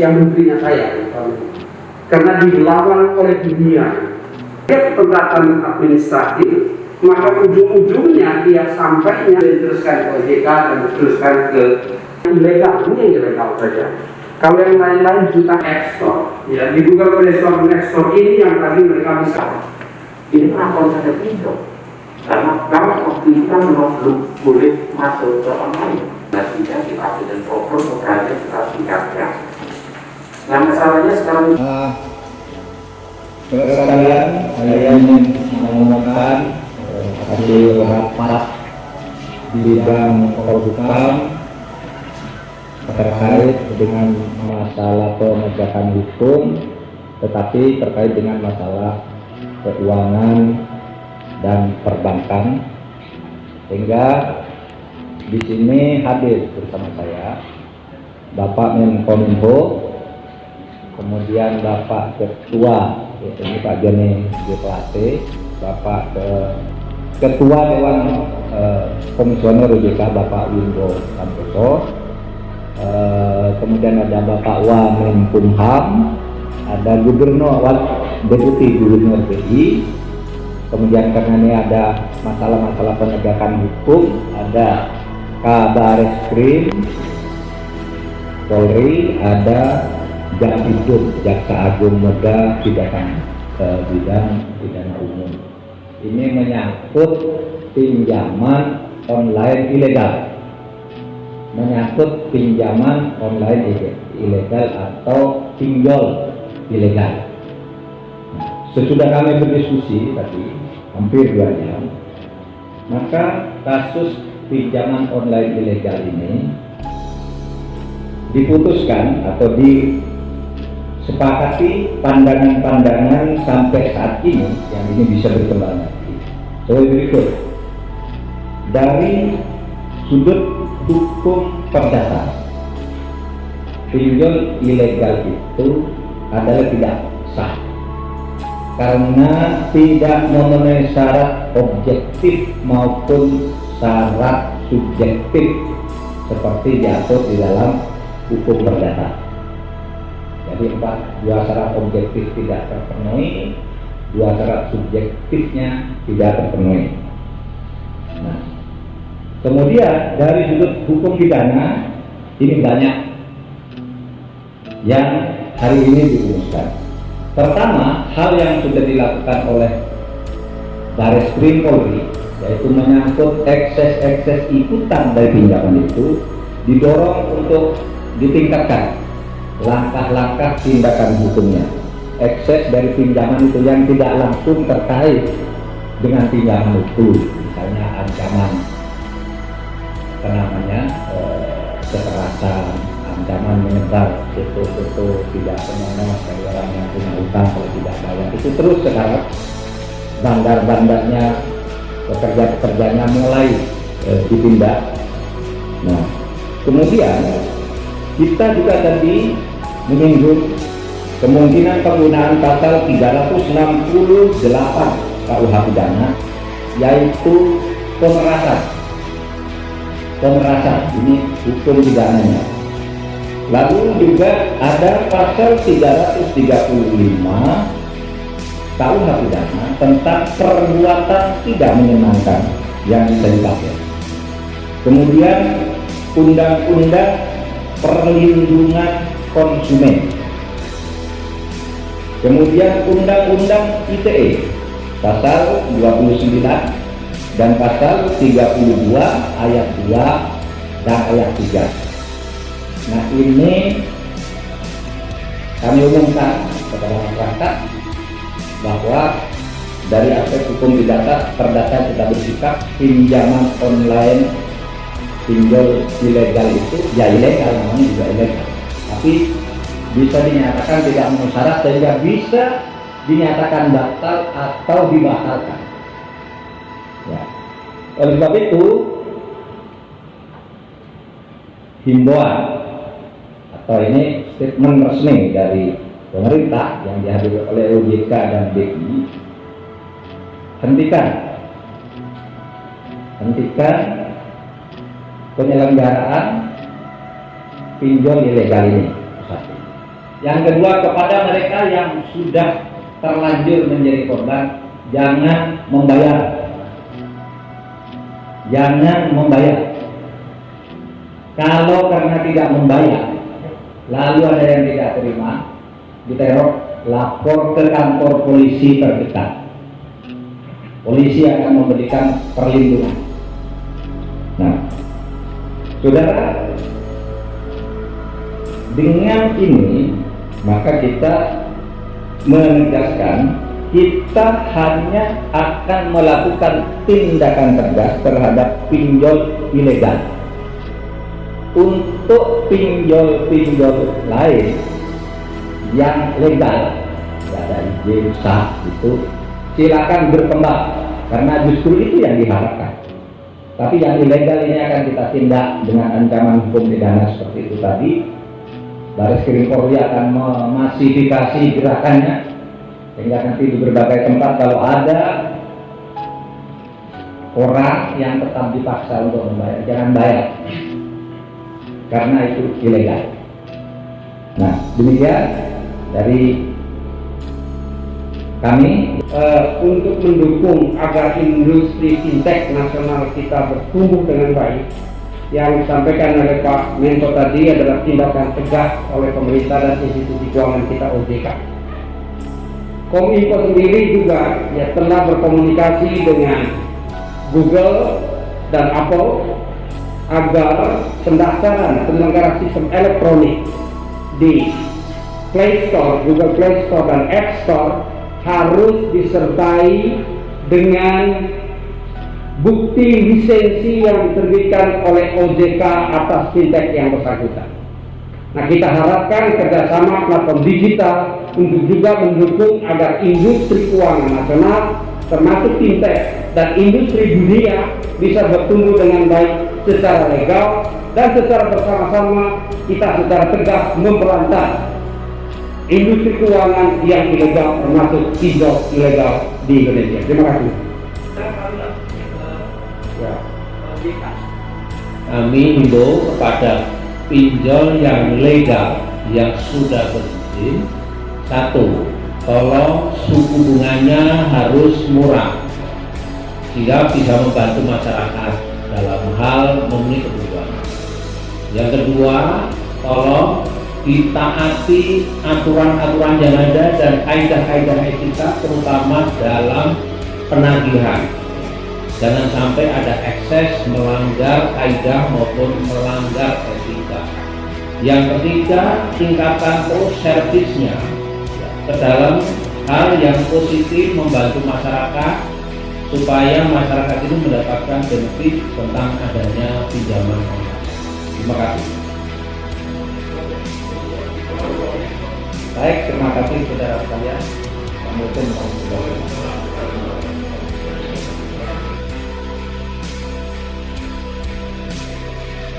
yang menterinya saya, karena dilawan oleh dunia. Dia pendekatan administratif, maka ujung-ujungnya dia sampainya diteruskan ke OJK dan diteruskan ke ilegal. Ini yang ilegal saja. Kalau yang lain-lain juta ekspor, ya di Google Play Store ekspor ini yang tadi mereka bisa. Ini akun saja pinjol. Karena waktu itu kan belum boleh masuk ke online. Nah, tidak kita dan program propernya kita tingkatkan. Nah, masalahnya sekarang sekalian saya ingin mengumumkan hasil rapat di bidang Polhukam terkait dengan masalah penegakan hukum, tetapi terkait dengan masalah keuangan dan perbankan, sehingga di sini hadir bersama saya Bapak Menkominfo, kemudian Bapak Ketua, yaitu ini Pak Joni G. Plate, Bapak Ketua Dewan Komisioner OJK Bapak Wimbo Santoso, kemudian ada Bapak Wamenkumham, ada Gubernur, Deputi Gubernur BI, kemudian karena ini ada masalah-masalah penegakan hukum, ada Kabareskrim Polri, ada Jakpidum, Jaksa Agung Muda Pidana bidang pidana umum. Ini menyangkut pinjaman online ilegal, menyangkut pinjaman online ilegal atau pinjol ilegal. Sesudah kami berdiskusi tadi hampir 2 jam, maka kasus pinjaman online ilegal ini diputuskan atau disepakati pandangan-pandangan sampai saat ini yang ini bisa berkembang nanti. Sebagai berikut: dari sudut hukum perdata, pinjol ilegal itu adalah tidak sah karena tidak memenuhi syarat objektif maupun syarat subjektif seperti diatur di dalam hukum perdata. Jadi 2 syarat objektif tidak terpenuhi, 2 syarat subjektifnya tidak terpenuhi. Nah, kemudian dari sudut hukum pidana ini banyak yang hari ini dirumuskan. Pertama, hal yang sudah dilakukan oleh Bareskrim Polri, yaitu menyangkut ekses ikutan dari pinjaman itu, didorong untuk ditingkatkan langkah-langkah tindakan hukumnya. Ekses dari pinjaman itu yang tidak langsung terkait dengan pinjaman itu, misalnya ancaman kekerasan, ancaman menyebar foto-foto tidak senonoh dari orang yang punya utang kalau tidak bayar, itu terus sekarang bandar-bandarnya, pekerja-pekerjanya mulai ditindak. Nah, kemudian kita juga tadi menyinggung kemungkinan penggunaan pasal 368 KUH pidana, yaitu pemerasan ini hukum pidananya. Lalu juga ada pasal 335 KUH pidana tentang perbuatan tidak menyenangkan yang bisa dipakai. Kemudian undang-undang perlindungan konsumen, kemudian undang-undang ITE pasal 29 dan pasal 32 ayat 2 dan ayat 3. Nah, ini kami umumkan kepada masyarakat bahwa dari aspek hukum perdata kita bersikap pinjaman online, pinjol ilegal itu ya ilegal, namanya juga ilegal, tapi bisa dinyatakan tidak memenuhi syarat sehingga bisa dinyatakan batal atau dibatalkan. Ya. Oleh sebab itu, himbauan atau ini statement resmi dari pemerintah yang dihadiri oleh OJK dan BI, hentikan penyelenggaraan pinjol ilegal ini. Yang kedua, kepada mereka yang sudah terlanjur menjadi korban, jangan membayar. Jangan membayar. Kalau karena tidak membayar, lalu ada yang tidak terima, diteror, lapor ke kantor polisi terdekat. Polisi akan memberikan perlindungan. Nah, saudara, dengan ini maka kita menegaskan kita hanya akan melakukan tindakan tegas terhadap pinjol ilegal. Untuk pinjol-pinjol lain yang legal, tidak ada izin sah, itu silakan berkembang, karena justru itu yang diharapkan. Tapi yang ilegal ini akan kita tindak dengan ancaman hukum pidana seperti itu tadi. Bareskrim Polri akan memasifikasi gerakannya, sehingga nanti di berbagai tempat kalau ada orang yang tetap dipaksa untuk membayar, jangan bayar, karena itu ilegal. Nah, demikian dari kami untuk mendukung agar industri fintech nasional kita bertumbuh dengan baik. Yang disampaikan oleh Pak Menko tadi adalah tindakan tegas oleh pemerintah dan institusi keuangan kita, OJK. Kominfo sendiri juga telah berkomunikasi dengan Google dan Apple agar pendaftaran penyelenggara sistem elektronik di Play Store, Google Play Store dan App Store harus disertai dengan bukti lisensi yang diterbitkan oleh OJK atas fintech yang bersangkutan. Nah, kita harapkan kerjasama platform digital untuk juga mendukung agar industri keuangan nasional termasuk fintech dan industri dunia bisa bertumbuh dengan baik secara legal dan secara bersama-sama kita secara tegas memberantas industri keuangan yang ilegal termasuk pinjol ilegal di Indonesia. Terima kasih. Kami himbau kepada pinjol yang legal yang sudah berizin, satu, tolong suku bunganya harus murah sehingga bisa membantu masyarakat dalam hal memenuhi kebutuhan. Yang kedua, tolong ditaati aturan-aturan yang ada dan kaidah-kaidah etika terutama dalam penagihan. Jangan sampai ada ekses melanggar kaidah maupun melanggar etika. Yang ketiga, tingkatkan terus servisnya ke dalam hal yang positif membantu masyarakat supaya masyarakat ini mendapatkan benefit tentang adanya pinjaman online. Terima kasih. Baik, terima kasih saudara sekalian. Kami